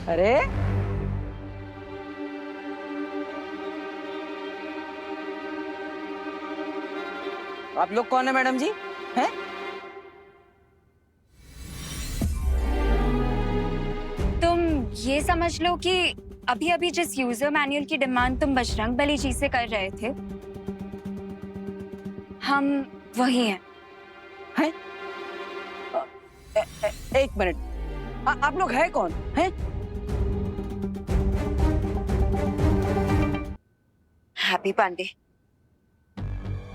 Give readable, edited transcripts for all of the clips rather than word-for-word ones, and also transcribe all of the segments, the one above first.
अरे आप लोग कौन है मैडम जी? हैं? तुम ये समझ लो कि अभी अभी जिस यूजर मैनुअल की डिमांड तुम बजरंगबली जी से कर रहे थे, हम वही हैं। हैं? एक मिनट, आप लोग हैं कौन? हैं? हैप्पी पांडे,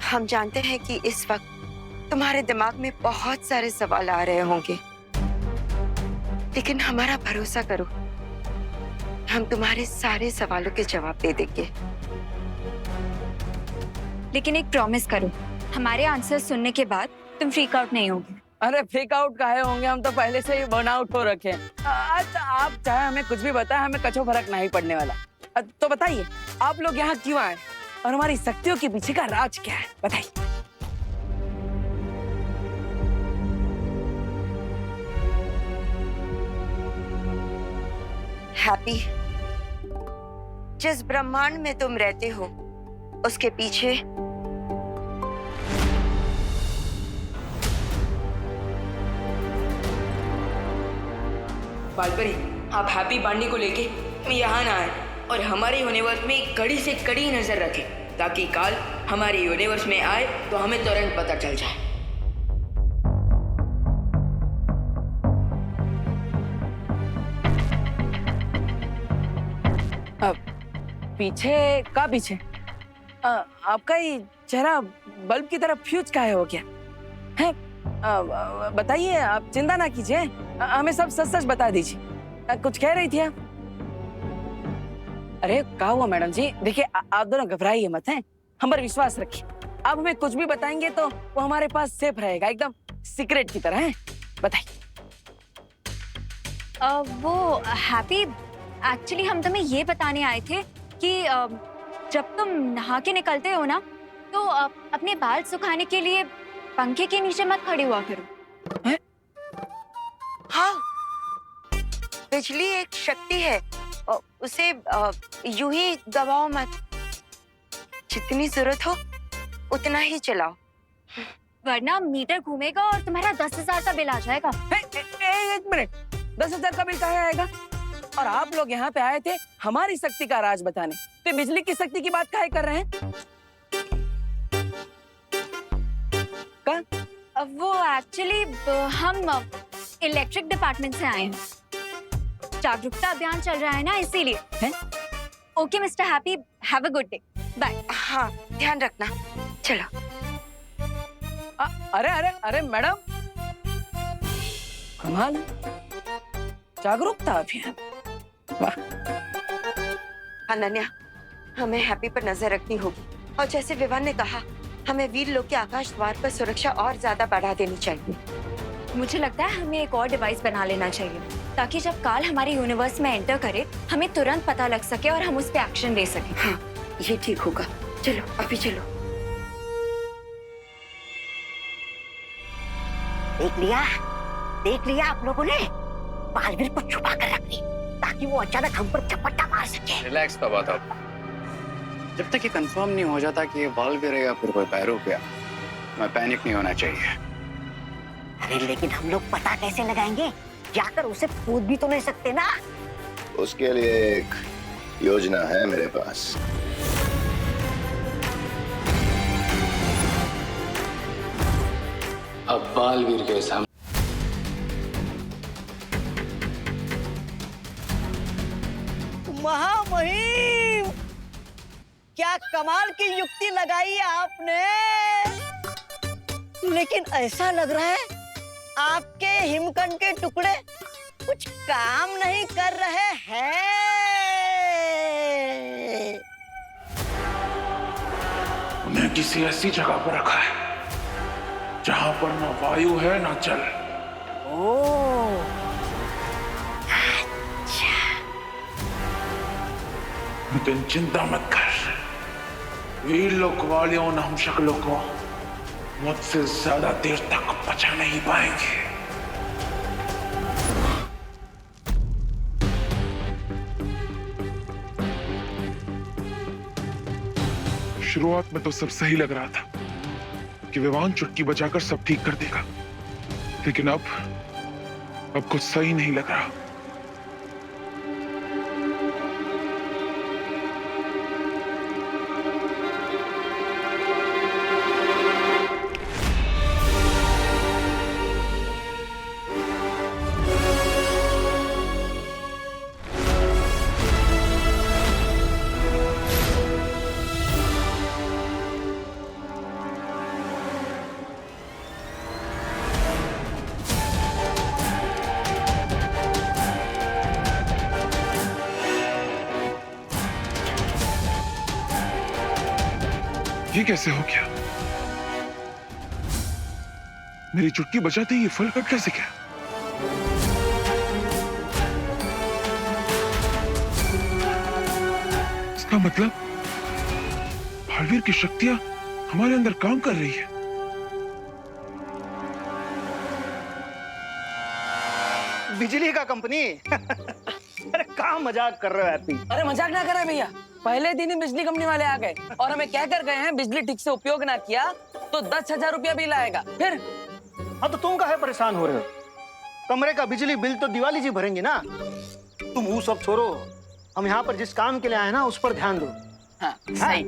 हम जानते हैं कि इस वक्त तुम्हारे दिमाग में बहुत सारे सवाल आ रहे होंगे, लेकिन हमारा भरोसा करो, हम तुम्हारे सारे सवालों के जवाब दे देंगे। लेकिन एक प्रॉमिस करो, हमारे आंसर सुनने के बाद तुम फ्रीक आउट नहीं होगे। अरे फेक आउट काहे होंगे, हम तो पहले से ही बर्न आउट हो रखे हैं। अच्छा आप चाहे हमें कुछ भी बताएं, हमें कछो फर्क नहीं पड़ने वाला। तो बताइए आप लोग यहाँ क्यों आए और हमारी शक्तियों के पीछे का राज क्या है, बताइए। हैप्पी, जिस ब्रह्मांड में तुम रहते हो उसके पीछे बालपरी, आप हैप्पी पांडे को लेके यहाँ ना आए और हमारे यूनिवर्स में कड़ी से कड़ी नजर रखें, ताकि काल हमारे यूनिवर्स में आए तो हमें तुरंत पता चल जाए। पीछे का पीछे? आपका ये चेहरा बल्ब की तरह फ्यूज काहे हो गया है? बताइए, आप चिंता ना कीजिए, हमें सब सच सच बता दीजिए। कुछ कह रही थी आप? अरे क्या हुआ मैडम जी? देखिए आप दोनों घबराइए मत, हैं, हम पर विश्वास रखिए। आप हमें कुछ भी बताएंगे तो वो हमारे पास सेफ रहेगा, एकदम सीक्रेट की तरह है। बताइए। वो हैप्पी, एक्चुअली हम तुम्हें ये बताने आए थे कि जब तुम नहा के निकलते हो ना, तो अपने बाल सुखाने के लिए पंखे के नीचे मत खड़े हुआ करो। है? हाँ, बिजली एक शक्ति है, उसे यूं ही दबाओ मत, जितनी जरूरत हो उतना ही चलाओ, वरना मीटर घूमेगा और तुम्हारा 10,000 का बिल आ जाएगा। एक मिनट, 10,000 का बिल कहाँ आएगा? और आप लोग यहाँ पे आए थे हमारी शक्ति का राज बताने, तो बिजली की शक्ति की बात काहे कर रहे हैं? वो एक्चुअली हम इलेक्ट्रिक डिपार्टमेंट से आए हैं, जागरूकता अभियान चल रहा है ना, इसीलिए। Okay mister Happy, have a good day, bye. हाँ, ध्यान रखना, चलो। अरे अरे अरे मैडम, कमाल, जागरूकता अभियान, वाह। अनन्या, हमें हैप्पी पर नजर रखनी होगी, और जैसे विवान ने कहा, हमें वीर लोक के आकाश द्वार पर सुरक्षा और ज्यादा बढ़ा देनी चाहिए। मुझे लगता है हमें एक और डिवाइस बना लेना चाहिए, ताकि जब काल हमारे यूनिवर्स में एंटर करे, हमें तुरंत पता लग सके और हम उस पर एक्शन ले सकें। हाँ, ये ठीक होगा। चलो, अभी चलो। देख लिया आप लोगों ने? बालवीर को छुपा कर रख दी, ताकि वो अचानक हम पर झपट्टा मार सके। रिलैक्स का बात आप, जब तक ये कंफर्म नहीं हो जाता कि ये बालवीर है या फिर कोई पैरों, मैं पैनिक नहीं होना चाहिए। अरे लेकिन हम लोग पता कैसे लगाएंगे? जाकर उसे पूछ भी तो नहीं सकते ना। उसके लिए एक योजना है मेरे पास। अब बालवीर के सामने महामहिम, क्या कमाल की युक्ति लगाई है आपने। लेकिन ऐसा लग रहा है आपके हिमकंड के टुकड़े कुछ काम नहीं कर रहे हैं। उन्हें किसी ऐसी जगह पर रखा है जहां पर न वायु है न जल। लेकिन चिंता मत कर, वीर लोक वालियों न हम शक्लों को मुझसे ज्यादा देर तक बचा नहीं पाएंगे। शुरुआत में तो सब सही लग रहा था कि विवान चुटकी बजाकर सब ठीक कर देगा, लेकिन अब कुछ सही नहीं लग रहा। ये कैसे हो गया? मेरी चुटकी बजाते ही ये फल कट कैसे गया? इसका मतलब भालवीर की शक्तियां हमारे अंदर काम कर रही है। बिजली का कंपनी अरे कहाँ मजाक कर रहे हो हैप्पी? अरे मजाक ना करें भैया, पहले दिन ही बिजली कंपनी वाले आ गए और हमें कह कर गए हैं बिजली ठीक से उपयोग ना किया तो 10,000 रुपया बिल आएगा। फिर हाँ तो तुम काहे परेशान हो रहे हो? कमरे का बिजली बिल तो दिवाली जी भरेंगे ना। तुम वो सब छोड़ो, हम यहाँ पर जिस काम के लिए आए ना उस पर ध्यान दो। हाँ सही।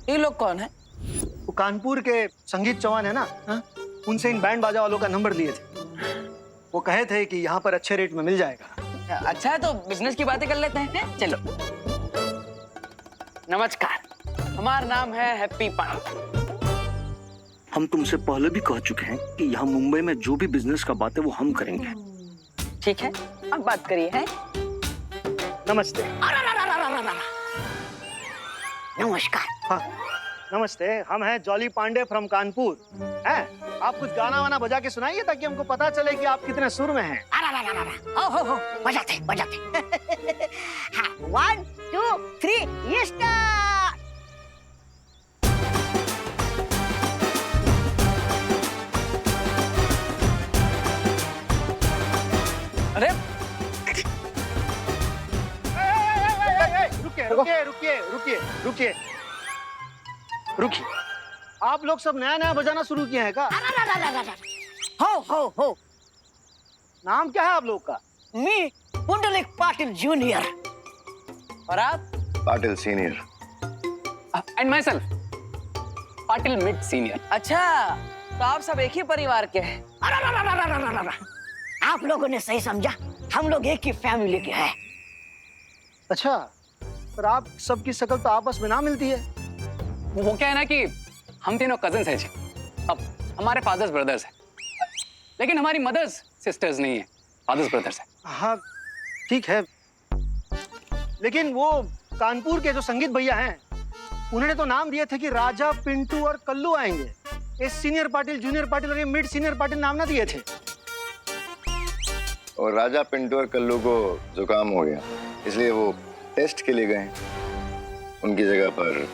ये लोग कौन है? वो कानपुर के संगीत चौहान है ना, उनसे इन बैंड बाजा वालों का नंबर लिए थे। वो कहे थे कि यहाँ पर अच्छे रेट में मिल जाएगा। अच्छा है तो बिजनेस की बातें कर लेते हैं। चलो। नमस्कार, हमारा नाम है हैप्पी पांडे। हम तुमसे पहले भी कह चुके हैं कि यहाँ मुंबई में जो भी बिजनेस का बात है वो हम करेंगे। ठीक है, अब बात करिए। हैं? नमस्ते। नमस्कार। हाँ नमस्ते, हम हैं जॉली पांडे फ्रॉम कानपुर। हैं? आप कुछ गाना वाना बजा के सुनाइए ताकि हमको पता चले कि आप कितने सुर में हैं। हो बजाते हाँ 1 2 3 ये स्टार्ट। अरे रुकिए। आप लोग सब नया नया बजाना शुरू किए हैं क्या? हो नाम क्या है आप लोग का? मी पुंडलिक पाटिल जूनियर। और आप? Patil senior. And my self Patil mid senior. अच्छा, तो आप सब एक ही परिवार के हैं। आप लोगों ने सही समझा, हम लोग एक ही फैमिली के हैं। अच्छा, पर आप सबकी शक्ल तो आपस में ना मिलती है। वो क्या है ना कि हम तीनों कजिन्स हैं जी। अब हमारे फादर्स ब्रदर्स हैं, लेकिन हमारी मदर्स सिस्टर्स नहीं है, फादर्स ब्रदर्स हैं। हाँ ठीक है, लेकिन वो कानपुर के जो संगीत भैया हैं उन्होंने तो नाम दिए थे कि राजा, पिंटू और कल्लू आएंगे। ये सीनियर पाटिल, जूनियर पाटिल और ये मिड सीनियर पाटिल नाम ना दिए थे। और राजा, पिंटू और कल्लू को जुकाम हो गया, इसलिए वो टेस्ट के लिए गए। उनकी जगह पर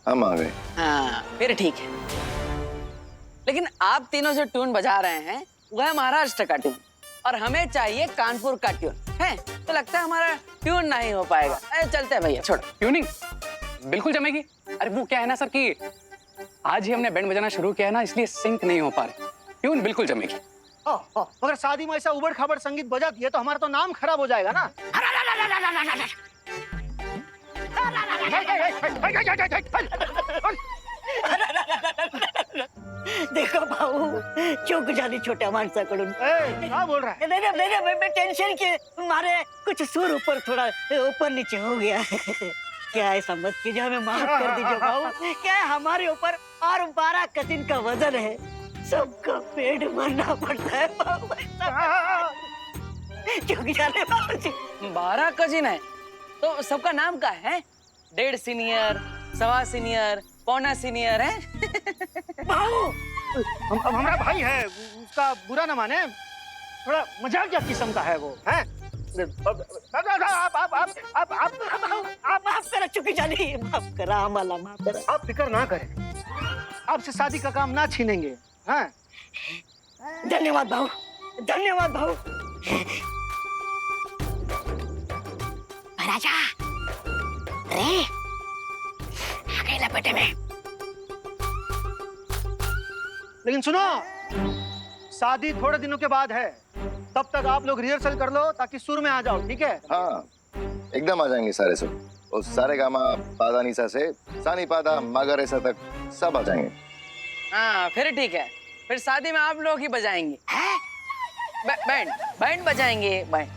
हम आ गए। हाँ, फिर ठीक है। लेकिन आप तीनों जो ट्यून बजा रहे हैं वो है महाराष्ट्र का ट्यून और हमें चाहिए कानपुर का ट्यून है, तो लगता है हमारा ट्यून नहीं हो पाएगा। चलते हैं भैया, छोड़ो। ट्यूनिंग बिल्कुल जमेगी। अरे वो क्या है ना सर कि आज ही हमने बैंड बजाना शुरू किया है ना, इसलिए सिंक नहीं हो पा रहे। ट्यून बिल्कुल जमेगी। अगर शादी में ऐसा उबड़ खाबड़ संगीत बजा दिए तो हमारा तो नाम खराब हो जाएगा ना। देखो भाऊ, चूक झाली छोट्या माणसाकडून। क्या बोल रहा है? नहीं, मैं टेंशन के मारे कुछ सुर ऊपर थोड़ा ऊपर नीचे हो गया। क्या ऐसा मत कीजिए, हमें माफ कर दीजिए भाऊ। क्या है, हमारे ऊपर और 12 कजिन का वजन है, सबका पेट भरना पड़ता है भाऊ। चूक झाले भाऊ जी। 12 कजिन है तो सबका नाम क्या है? 1.5 सीनियर, 1.25 सीनियर, 1.25 सीनियर है। हमारा भाई है, उसका बुरा न माने, थोड़ा मजाकिया किस्म का है वो है। आप माफ करा चुकी जानी, माफ करा आम्हाला, माफ करा. आप फिक्र ना करें, आपसे शादी का काम ना छीनेंगे. हाँ, धन्यवाद भाऊ, धन्यवाद भाऊ. महाराजा रे आ गए लपेटे में. लेकिन सुनो, शादी थोड़े दिनों के बाद है, तब तक आप लोग रिहर्सल कर लो ताकि सुर में आ जाओ. ठीक है? हाँ, एकदम आ जाएंगे सारे सब. उस सारे गामा पादा निसा से सानी पादा मागारेसा तक सब आ जाएंगे. हाँ फिर ठीक है, फिर शादी में आप लोग ही बजाएंगे. बैंड बैंड बजाएंगे. बैंड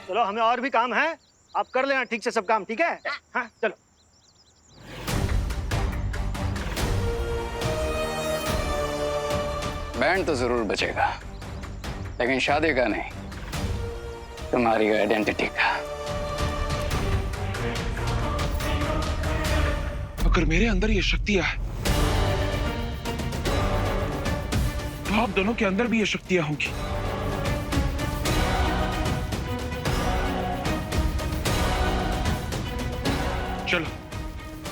चलो, हमें और भी काम है, आप कर लेना ठीक से सब काम. ठीक है? हाँ चलो. बैंड तो जरूर बचेगा, लेकिन शादी का नहीं, तुम्हारी आइडेंटिटी का. अगर मेरे अंदर ये शक्तियां है तो आप दोनों के अंदर भी ये शक्तियां होंगी. चलो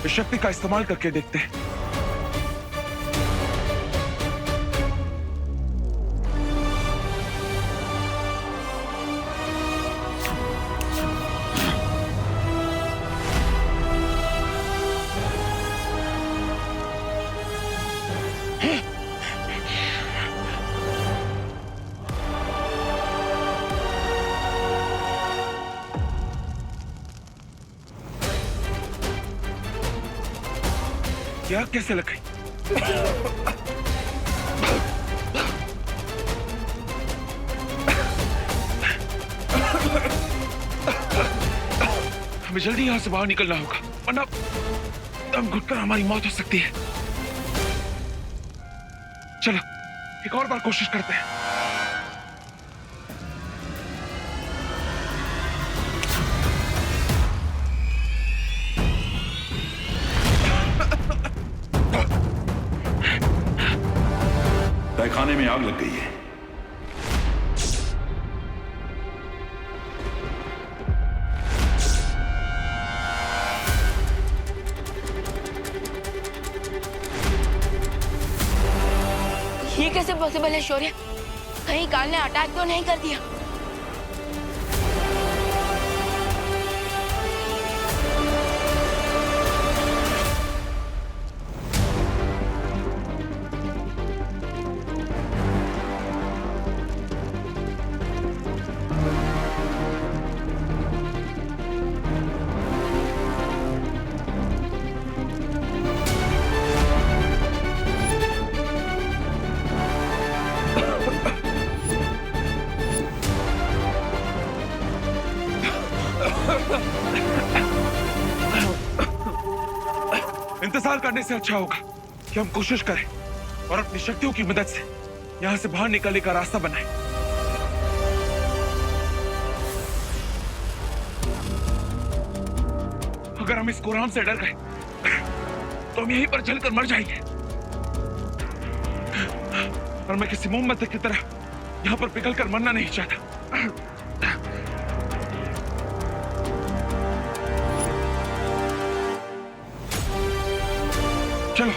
इस शक्ति का इस्तेमाल करके देखते हैं. क्या कैसे लग गई? हमें जल्दी यहां से बाहर निकलना होगा, वरना दम घुटकर हमारी मौत हो सकती है. चलो एक और बार कोशिश करते हैं. तहखाने में आग लग गई है. ये कैसे पॉसिबल है शौर्य? कहीं काल ने अटैक तो नहीं कर दिया? इंतजार करने से अच्छा होगा कि हम कोशिश करें और अपनी शक्तियों की मदद से यहां से बाहर निकलने का रास्ता बनाएं. अगर हम इस कुरान से डर गए तो हम यहीं पर जलकर मर जाएंगे. और मैं किसी मोहम्मद की तरह यहां पर पिघल कर मरना नहीं चाहता. चलो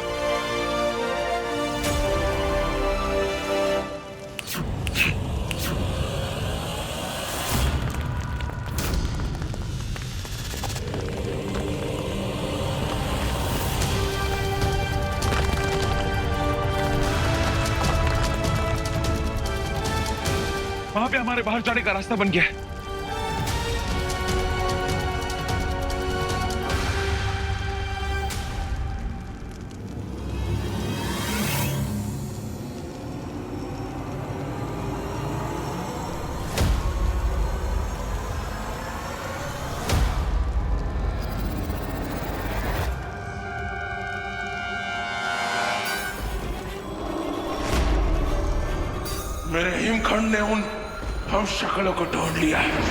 वहां पे हमारे बाहर जाने का रास्ता बन गया है. मेरे हिमखंड ने उन हम शक्लों को ढूंढ लिया है.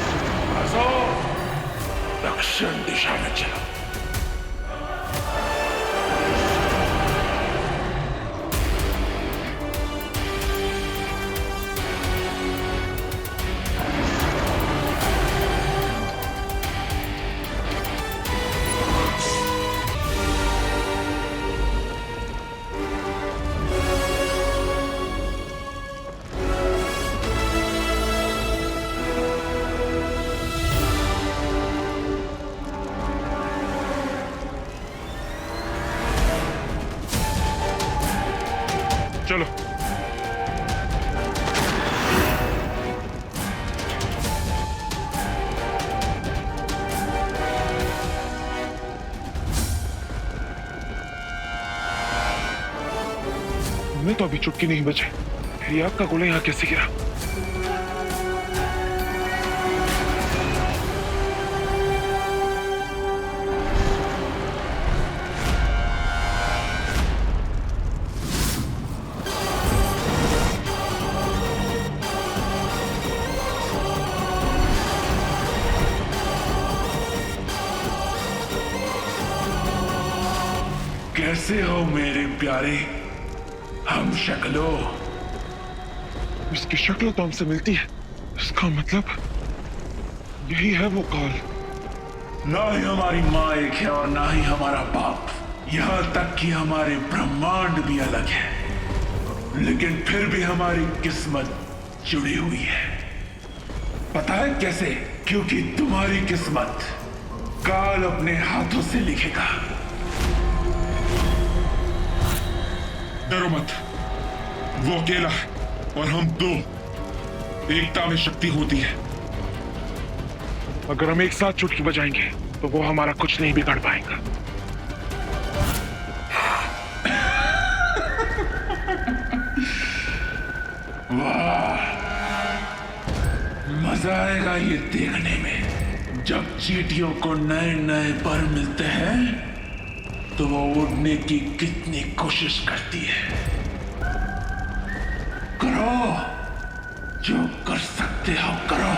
दक्षिण दिशा में चलो. हमने तो अभी चुटकी नहीं बचे, फिर आग का गोला यहाँ कैसे गिरा? कैसे हो मेरे प्यारे हम शक्लों? इसकी शक्ल तो हमसे मिलती है, इसका मतलब यही है वो काल। ना ही हमारी माँ एक है और ना ही हमारा बाप, यहाँ तक कि हमारे ब्रह्मांड भी अलग है, लेकिन फिर भी हमारी किस्मत जुड़ी हुई है। पता है कैसे? क्योंकि तुम्हारी किस्मत काल अपने हाथों से लिखेगा। डरो मत, वो अकेला है और हम दो। एकता में शक्ति होती है। अगर हम एक साथ चुटकी बजाएंगे तो वो हमारा कुछ नहीं बिगाड़ पाएगा। वाह, मजा आएगा ये देखने में। जब चींटियों को नए नए पर मिलते हैं तो वो उड़ने की कितनी कोशिश करती है। करो जो कर सकते हो करो।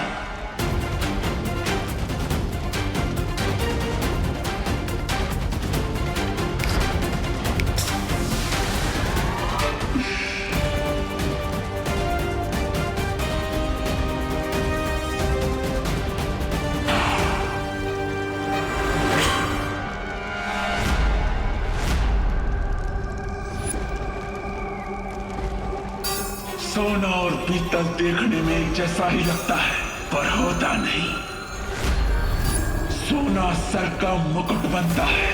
सोना और पीतल देखने में एक जैसा ही लगता है, पर होता नहीं। सोना सर का मुकुट बनता है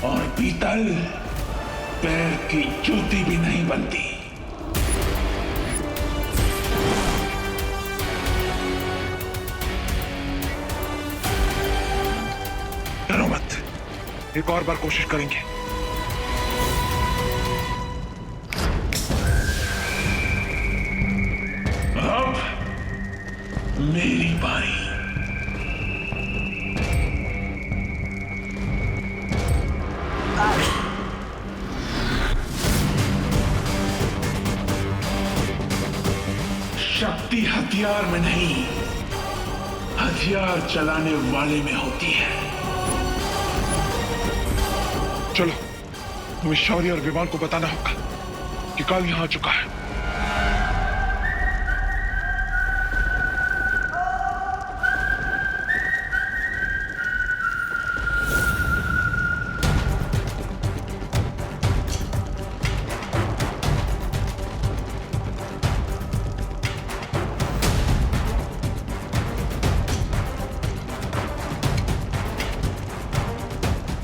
और पीतल पैर की जूती भी नहीं बनती। डरो मत, एक और बार कोशिश करेंगे। अब मेरी बारी। शक्ति हथियार में नहीं, हथियार चलाने वाले में होती है। चलो, हमें शौर्य और विवान को बताना होगा कि काल यहाँ आ चुका है।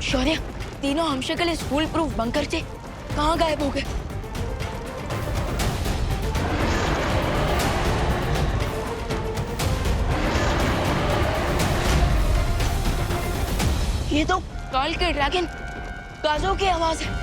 शौर्य, तीनों हमशक्ल इस फूल प्रूफ बंकर से कहाँ गायब हो गए? ये तो काल के ड्रैगन गाजों की आवाज है।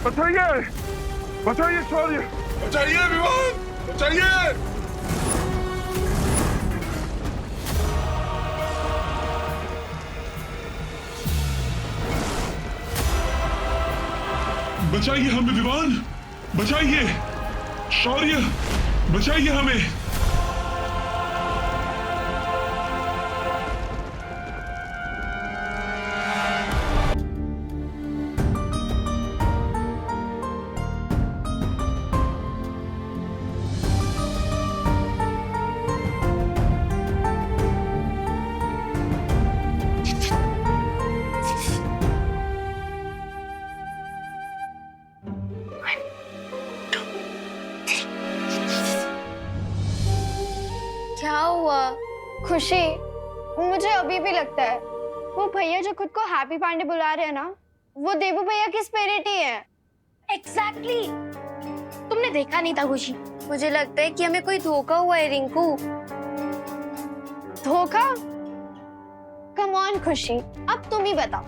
बचाइए, बचाइए शौर्य, बचाइए विवान, बचाइए। बचाइए हमें विवान, बचाइए शौर्य, बचाइए हमें। खुशी, मुझे अभी भी लगता है वो भैया जो खुद को हैप्पी पांडे बुला रहे हैं ना, वो देवू भैया की स्पिरिट ही है। एग्जैक्टली। तुमने देखा नहीं था खुशी? मुझे लगता है कि हमें कोई धोखा हुआ है रिंकू। धोखा? कम ऑन खुशी, अब तुम ही बताओ।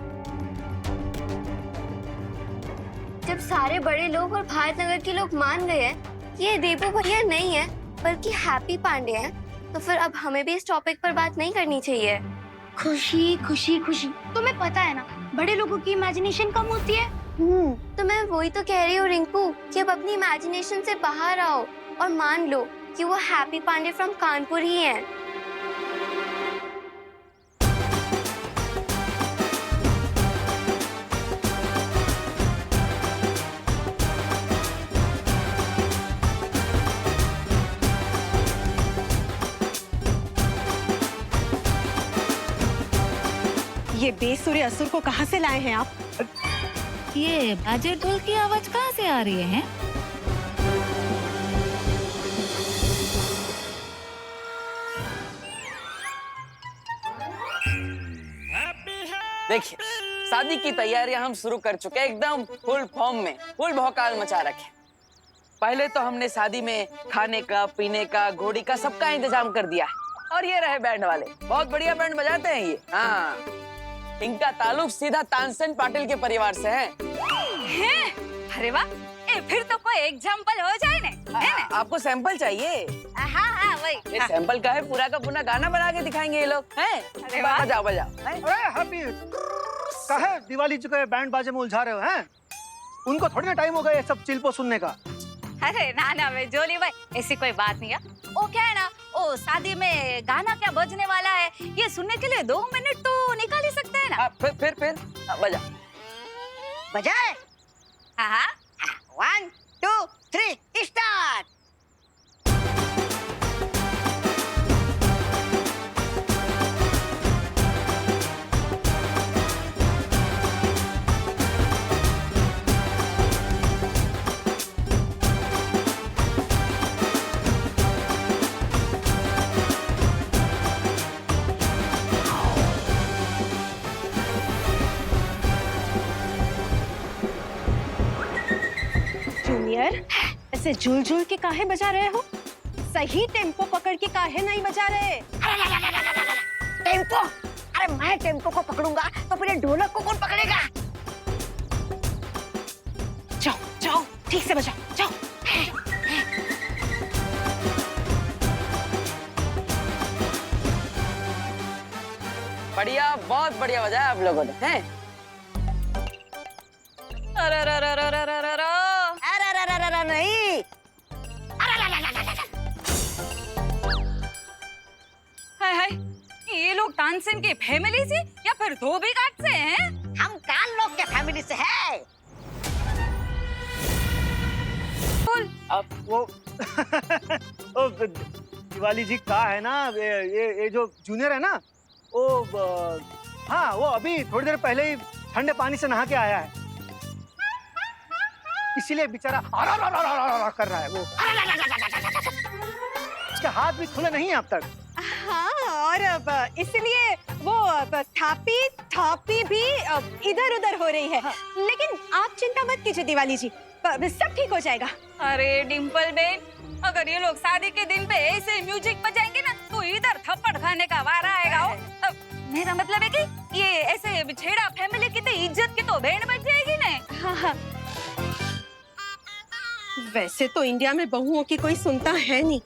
जब सारे बड़े लोग और भारत नगर के लोग मान गए हैं कि ये देवू भैया नहीं है बल्कि हैप्पी पांडे हैं, तो फिर अब हमें भी इस टॉपिक पर बात नहीं करनी चाहिए। खुशी खुशी खुशी, तुम्हें पता है ना बड़े लोगों की इमेजिनेशन कम होती है। तो मैं वही तो कह रही हूँ रिंकू कि अब अपनी इमेजिनेशन से बाहर आओ और मान लो कि वो हैप्पी पांडे फ्रॉम कानपुर ही हैं। ये बेसुरे असुर को कहाँ से लाए हैं आप? ये बाजे ढोल की आवाज कहाँ से आ रही है? देखिए, शादी की तैयारियां हम शुरू कर चुके हैं, एकदम फुल फॉर्म में, फुल भौकाल मचा रखे। पहले तो हमने शादी में खाने का, पीने का, घोड़ी का सबका इंतजाम कर दिया है। और ये रहे बैंड वाले, बहुत बढ़िया बैंड बजाते हैं ये। हाँ, इनका ताल्लुक सीधा तानसेन पाटिल के परिवार से है। अरे वाह, फिर तो कोई एग्जाम्पल हो जाए ना। आपको सैंपल चाहिए? हाँ वही। ये सैंपल का है, पूरा का पूरा गाना बना के दिखाएंगे ये लोग। हैं? बजाओ बजाओ। अरे हैप्पी, काहे दिवाली जी को बैंड बाजे में उलझा रहे हो? हैं? उनको थोड़ी ना टाइम हो गया ये सब चिल्पो सुनने का। अरे ना भाई जोली भाई, ऐसी कोई बात नहीं है। वो क्या है ना, ओ शादी में गाना क्या बजने वाला है ये सुनने के लिए 2 मिनट तो निकाल ही सकते हैं ना। फिर बजा। बजाए? हाँ 1 2 3 स्टार्ट। जूनियर, ऐसे झूल झूल के काहे बजा रहे हो? सही टेम्पो पकड़ के काहे नहीं बजा रहे? टेम्पो? अरे मैं टेम्पो को पकड़ूंगा तो फिर ढोलक को कौन पकड़ेगा? जाओ ठीक से बजाओ, जाओ। बढ़िया, बहुत बढ़िया बजाया आप लोगों ने। हैं? नहीं। हाय, ये लोग तानसेन की फैमिली से या फिर धोबी घाट से हैं? हम कान लोग के फैमिली से हैं। अब वो दिवाली जी का है ना, ये जो जूनियर है ना, वो हाँ, वो अभी थोड़ी देर पहले ही ठंडे पानी से नहा के आया है, इसीलिए बेचारा कर रहा है। वो उसके हाथ भी खुले नहीं है अब तक। हाँ, और अब इसलिए वो थापी भी इधर उधर हो रही है। लेकिन आप चिंता मत कीजिए दिवाली जी, सब ठीक हो जाएगा। अरे डिम्पल बेन, अगर ये लोग शादी के दिन पे ऐसे म्यूजिक बजाएंगे ना तो इधर थप्पड़ खाने का वारा आएगा। मेरा मतलब है कि ये ऐसे छेड़ा फैमिली की तो इज्जत की तो बैंड बज जाएगी ना। हाँ। वैसे तो इंडिया में बहुओं की कोई सुनता है नहीं,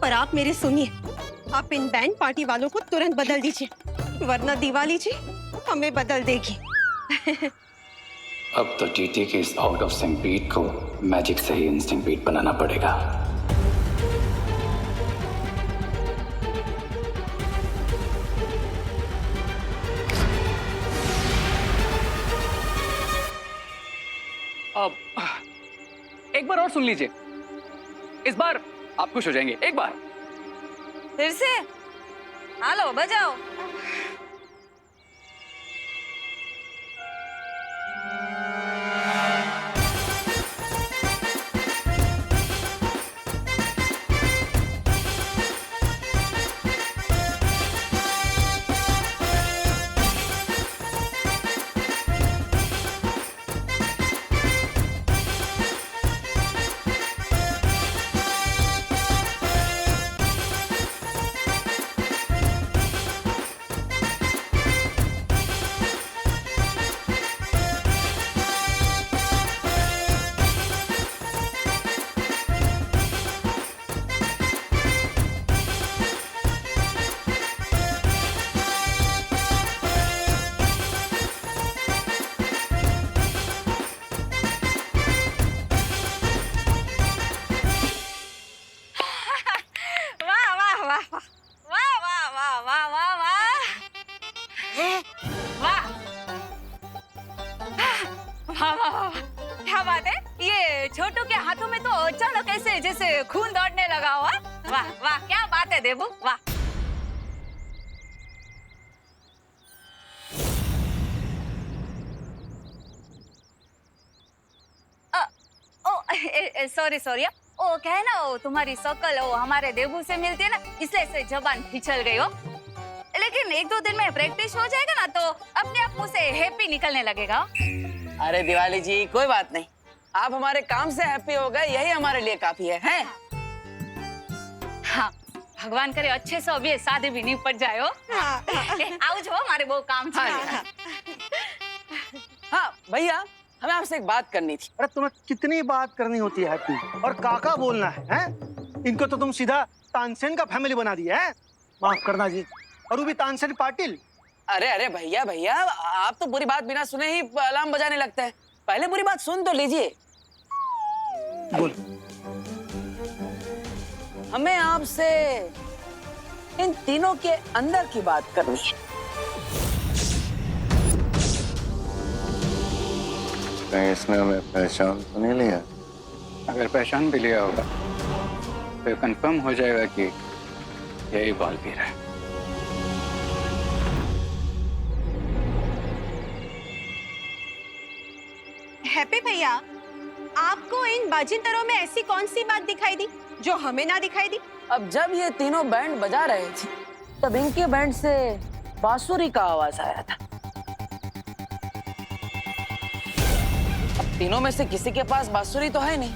पर आप मेरे सुनिए, आप इन बैंड पार्टी वालों को तुरंत बदल दीजिए, वरना दिवाली जी हमें बदल देगी। अब तो टीटी के इस आउट ऑफ सिंक बीट को मैजिक से ही इंस्टिंक्ट बीट बनाना पड़ेगा। अब एक बार और सुन लीजिए, इस बार आप खुश हो जाएंगे। एक बार फिर से हेलो बजाओ। वाह वाह वाह, क्या बात है। ये छोटू के हाथों में तो अचानक ऐसे जैसे खून दौड़ने लगा हुआ। वाह वाह, क्या बात है देबू, वाह। सॉरी सॉरी, ओ क्या है ना, वो तुम्हारी शकल वो हमारे देबू से मिलती है ना, इसलिए से जबान फिसल गई हो। लेकिन एक दो दिन में प्रैक्टिस हो जाएगा ना तो अपने आप मुंह से हैप्पी निकलने लगेगा। अरे दिवाली जी कोई बात नहीं, आप हमारे काम से हैप्पी हो गए, यही हमारे लिए काफी है, हैं? हाँ, भगवान करे अच्छे से अभी शादी भी निपट जाए हो। आओ जो हमारे वो काम था। हाँ भैया, हमें आपसे एक बात करनी थी। अरे तुम्हें कितनी बात करनी होती है हैप्पी, और काका बोलना है, हैं? इनको तो तुम सीधा तानसेन का फैमिली बना दिया है। माफ करना जी, और वो भी तानसेन पाटिल। अरे अरे भैया भैया, आप तो पूरी बात बिना सुने ही अलार्म बजाने लगते हैं। पहले पूरी बात सुन तो लीजिए। बोल। हमें आपसे इन तीनों के अंदर की बात करनी है। कहीं इसने हमें पहचान तो नहीं लिया? अगर पहचान भी लिया होगा तो कंफर्म हो जाएगा कि यही बालवीर है। हैप्पी भैया, आपको इन बाजिंदरों में ऐसी कौन सी बात दिखाई दी जो हमें ना दिखाई दी? अब जब ये तीनों बैंड बजा रहे थे तब इनके बैंड से बांसुरी का आवाज आया था। अब तीनों में से किसी के पास बांसुरी तो है नहीं,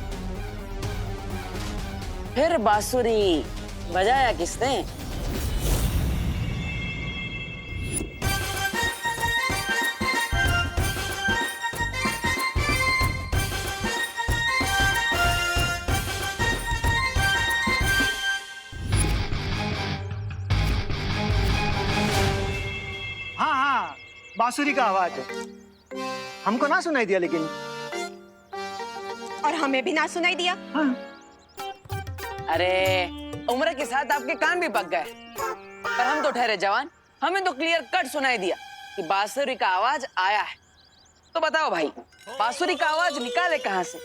फिर बांसुरी बजाया किसने? हाँ हाँ, बांसुरी का आवाज है। हमको ना सुनाई दिया लेकिन। और हमें भी ना सुनाई दिया। हाँ। अरे उम्र के साथ आपके कान भी पक गए, पर हम तो ठहरे जवान, हमें तो क्लियर कट सुनाई दिया कि बांसुरी का आवाज आया है। तो बताओ भाई, बांसुरी का आवाज निकाले कहाँ से?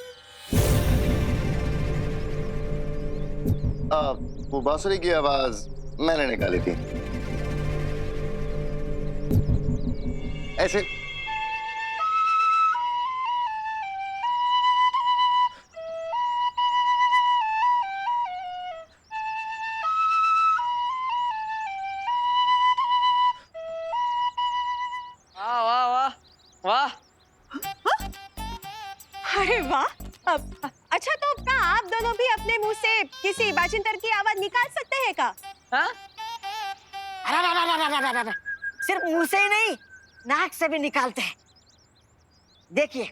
वो बांसुरी की आवाज मैंने निकाली थी। ऐसे वाह वाह वाह वाह। अरे वाह। अच्छा, तो क्या आप दोनों भी अपने मुंह से किसी बाजिंदर की आवाज निकाल सकते हैं का? हाँ? सिर्फ मुंह से ही नहीं, नाक से भी निकालते हैं। देखिए।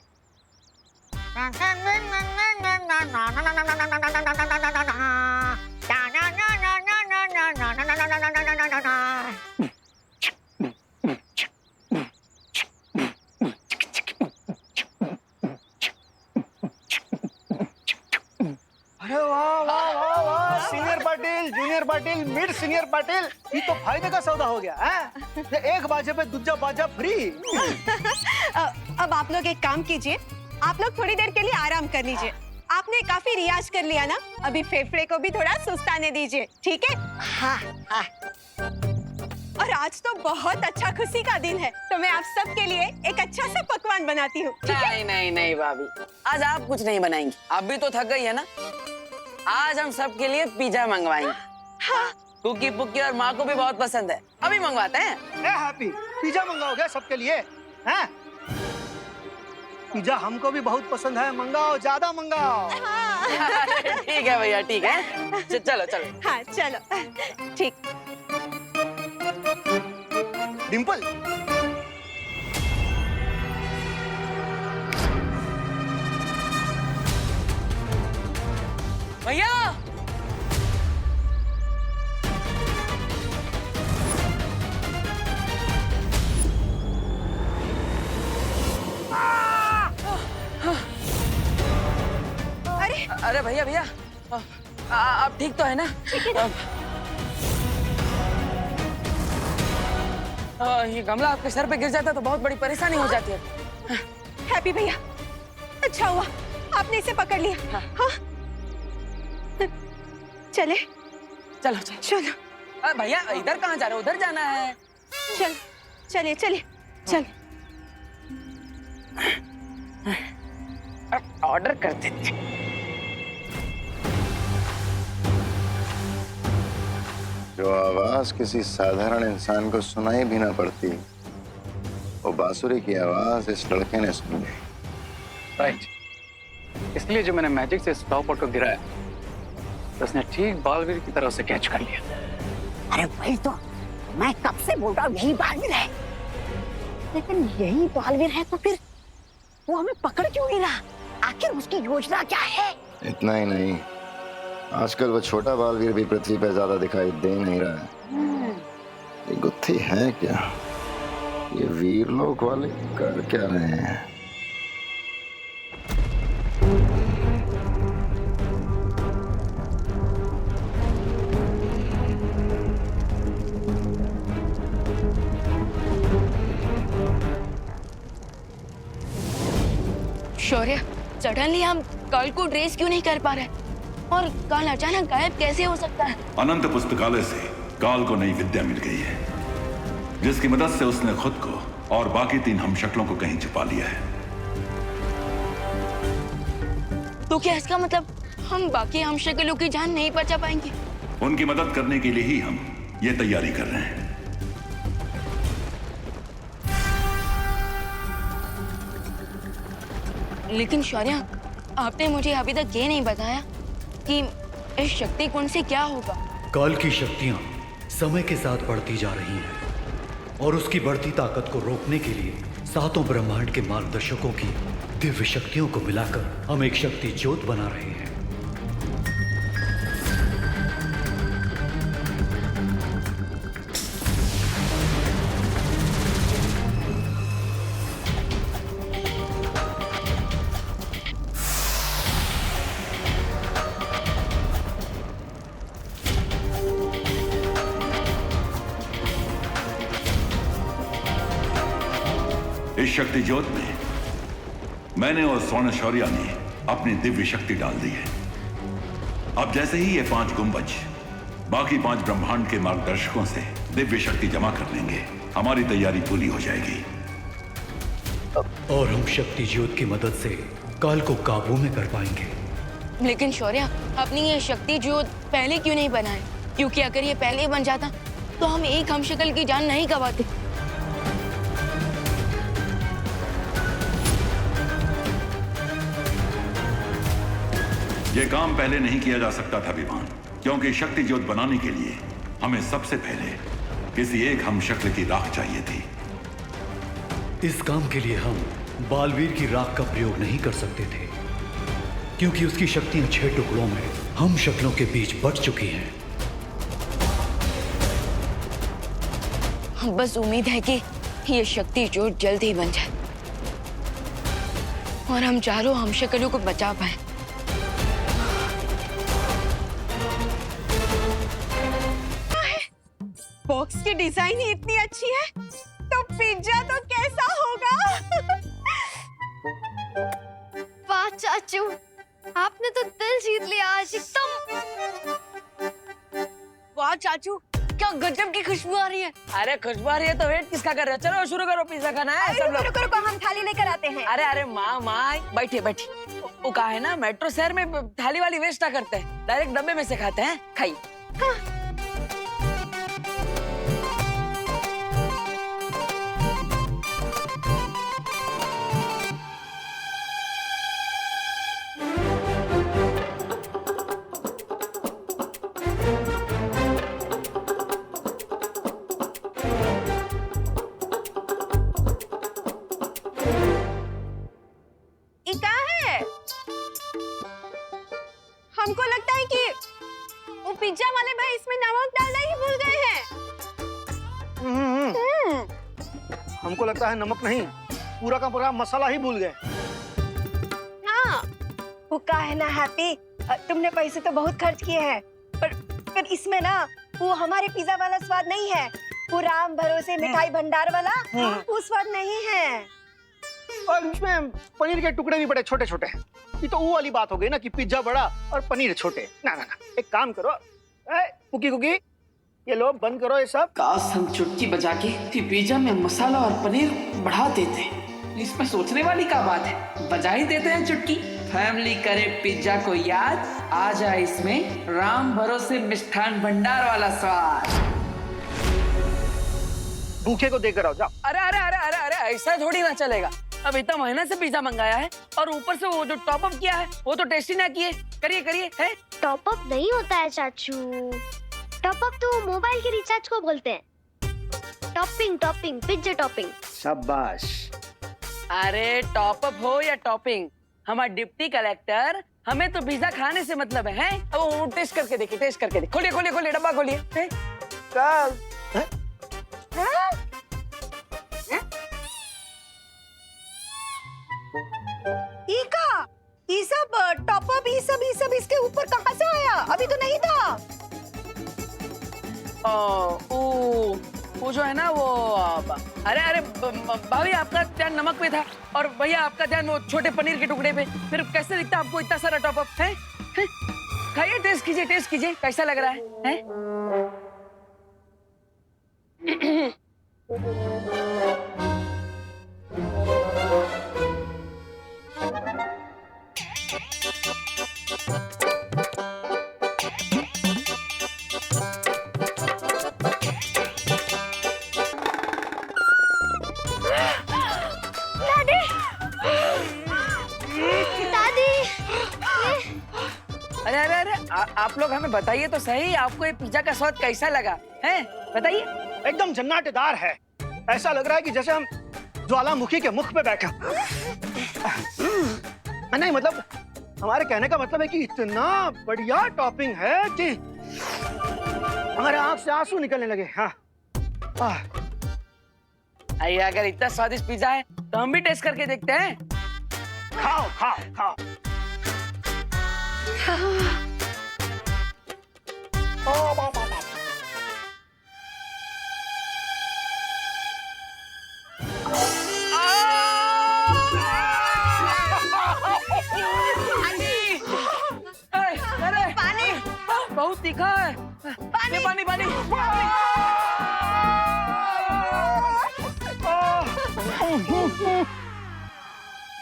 अरे वाह वाह वाह वाह, senior Patil, junior Patil, mid senior Patil, ये तो फायदे का सौदा हो गया है। एक बाजे पे दूसरा बाजा फ्री। अब आप लोग एक काम कीजिए, आप लोग थोड़ी देर के लिए आराम कर लीजिए। आपने काफी रियाज कर लिया ना, अभी फेफड़े को भी थोड़ा सुस्ताने दीजिए, ठीक है? हाँ हाँ। और आज तो बहुत अच्छा खुशी का दिन है, तो मैं आप सबके लिए एक अच्छा सा पकवान बनाती हूँ। नहीं नहीं नहीं भाभी, आज आप कुछ नहीं बनाएंगी, आप भी तो थक गई है ना। आज हम सबके लिए पिज्जा मंगवाएंगे। हाँ। कुकी पुक्की और माँ को भी बहुत पसंद है, अभी मंगवाते हैं। हैप्पी, पिज्जा मंगाओगे सबके लिए? हैं? पिज्जा हमको भी बहुत पसंद है, मंगाओ, ज्यादा मंगाओ। ठीक है भैया, ठीक है। चलो चलो। हाँ चलो, ठीक। डिम्पल, भैया अरे भैया भैया, आप ठीक तो है ना? ये गमला आपके सर पे गिर जाता तो बहुत बड़ी परेशानी हो जाती है। हैप्पी भैया, अच्छा हुआ आपने इसे पकड़ लिया। हाँ चले चलो चलो चलो। भैया इधर कहाँ जा रहे हो? उधर जाना है। चल चलिए चलिए चल। अब ऑर्डर कर देते। जो आवाज किसी साधारण इंसान को सुनाई भी ना पड़ती, वो बांसुरी की आवाज इस लड़के ने सुनी। राइट, इसलिए जो मैंने मैजिक से फ्लावर पॉट को गिराया तो उसने ठीक बालवीर की तरह उसे कैच कर लिया। अरे वही तो मैं कब से बोल रहा हूँ, यही बालवीर है। लेकिन यही बालवीर है तो फिर वो हमें पकड़ क्यों नहीं रहा? आखिर उसकी योजना क्या है? इतना ही नहीं, आजकल वो छोटा बालवीर भी पृथ्वी पे ज्यादा दिखाई दे नहीं रहा है। ये गुत्थी है क्या? ये वीरलोक वाले कर क्या रहे हैं? शौर्य, सडनली हम काल को ट्रेस क्यों नहीं कर पा रहे? और काल अचानक गायब कैसे हो सकता है? अनंत पुस्तकालय से काल को नई विद्या मिल गई है, जिसकी मदद से उसने खुद को और बाकी 3 हमशक्लों को कहीं छुपा लिया है। तो क्या इसका मतलब हम बाकी हमशक्लों की जान नहीं बचा पाएंगे? उनकी मदद करने के लिए ही हम ये तैयारी कर रहे हैं। लेकिन शौर्य, आपने मुझे अभी तक ये नहीं बताया कि इस शक्ति कुंड से क्या होगा। काल की शक्तियां समय के साथ बढ़ती जा रही हैं और उसकी बढ़ती ताकत को रोकने के लिए 7 ब्रह्मांड के मार्गदर्शकों की दिव्य शक्तियों को मिलाकर हम एक शक्ति ज्योत बना रहे हैं। इस शक्ति ज्योत में मैंने और स्वर्ण शौर्या ने अपनी दिव्य शक्ति डाल दी है। अब जैसे ही ये 5 गुंबज बाकी 5 ब्रह्मांड के मार्गदर्शकों से दिव्य शक्ति जमा कर लेंगे, हमारी तैयारी पूरी हो जाएगी और हम शक्ति ज्योत की मदद से काल को काबू में कर पाएंगे। लेकिन शौर्य, अपनी ये शक्ति ज्योत पहले क्यों नहीं बनाए? क्योंकि अगर ये पहले बन जाता तो हम एक हमशक्ल की जान नहीं गंवाते। यह काम पहले नहीं किया जा सकता था विमान, क्योंकि शक्ति ज्योत बनाने के लिए हमें सबसे पहले किसी एक हमशक्ल की राख चाहिए थी। इस काम के लिए हम बालवीर की राख का प्रयोग नहीं कर सकते थे, क्योंकि उसकी शक्तियां 6 टुकड़ों में हम शक्लों के बीच बट चुकी हैं। बस उम्मीद है कि ये शक्ति ज्योत जल्द ही बन जाए और हम चारों हमशक्लों को बचा पाए। बॉक्स की डिजाइन ही इतनी अच्छी है तो पिज्जा तो कैसा होगा? वाह चाचू, आपने तो दिल जीत लिया आज एकदम। वाह चाचू, क्या गजब की खुशबू आ रही है। अरे खुशबू आ रही है तो वेट किसका कर रहे हो? चलो शुरू करो, पिज्जा खाना है सब लोग। रुको रुको, हम थाली लेकर आते हैं। अरे माँ बैठिए बैठिए। वो कहा है ना, मेट्रो शहर में थाली वाली वेस्ट ना करते हैं, डायरेक्ट डब्बे में से खाते हैं। खाइए। हाँ। हमको लगता है कि वो पिज्जा वाले भाई इसमें नमक डालना ही भूल गए हैं। हमको लगता है नमक नहीं, पूरा का पूरा मसाला ही भूल गए। हाँ, वो का है ना हैप्पी, तुमने पैसे तो बहुत खर्च किए हैं, पर इसमें ना वो हमारे पिज्जा वाला स्वाद नहीं है। वो राम भरोसे मिठाई भंडार वाला वो स्वाद नहीं है। और उसमें पनीर के टुकड़े भी बड़े छोटे छोटे हैं। ये तो वो वाली बात हो गई ना कि पिज्जा बड़ा और पनीर छोटे। ना ना ना, एक काम करो, कुकी कुकी, ये लो बंद करो ये सब। काश हम चुटकी बजा के कि पिज्जा में मसाला और पनीर बढ़ा देते। इसमें सोचने वाली क्या बात है, बजा ही देते हैं चुटकी। फैमिली करे पिज्जा को याद, आ जाए इसमें राम भरोसे मिष्ठान भंडार वाला स्वाद। भूखे को देकर आओ, जाओ। अरे अरे अरे अरे अरे ऐसा थोड़ी ना चलेगा। अब इतना महीने से पिज्जा मंगाया है और ऊपर से वो जो टॉप अप किया है वो तो टेस्ट ही ना किए। करिए करिए। है टॉप अप नहीं होता है चाचू, टॉप अप तो मोबाइल के रिचार्ज को बोलते हैं। Topping topping, pizza topping. शाबाश। अरे टॉप अप हो या टॉपिंग, हमारा डिप्टी कलेक्टर हमें तो पिज्जा खाने से मतलब है। अब वो टेस्ट करके देखिए, टेस्ट करके देखिए। खोलिए खोलिए खोलिए, डब्बा खोलिए। ये सब टॉप अप ये सब इसके ऊपर कहाँ से आया? अभी तो नहीं था। वो जो है ना वो अरे अरे भाभी आपका ध्यान नमक पे था और भैया आपका ध्यान वो छोटे पनीर के टुकड़े पे। फिर कैसे दिखता आपको इतना सारा टॉप अप है? खाइए, टेस्ट कीजिए कैसा लग रहा है? अरे अरे अरे आप लोग हमें बताइए तो सही, आपको ये पिज्जा का स्वाद कैसा लगा है? बताइए। एकदम जन्नाटेदार है, ऐसा लग रहा है कि जैसे हम ज्वालामुखी के मुख पे बैठे। नहीं मतलब हमारे कहने का मतलब है कि इतना बढ़िया टॉपिंग है कि हमारे आंख से आंसू निकलने लगे। हाँ आइए, अगर इतना स्वादिष्ट पिज्जा है तो हम भी टेस्ट करके देखते हैं। खाओ खाओ खाओ। अरे पानी बहुत तीखा है। पानी पानी पानी।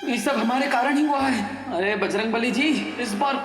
ये सब हमारे कारण ही हुआ है। अरे बजरंगबली जी, इस बार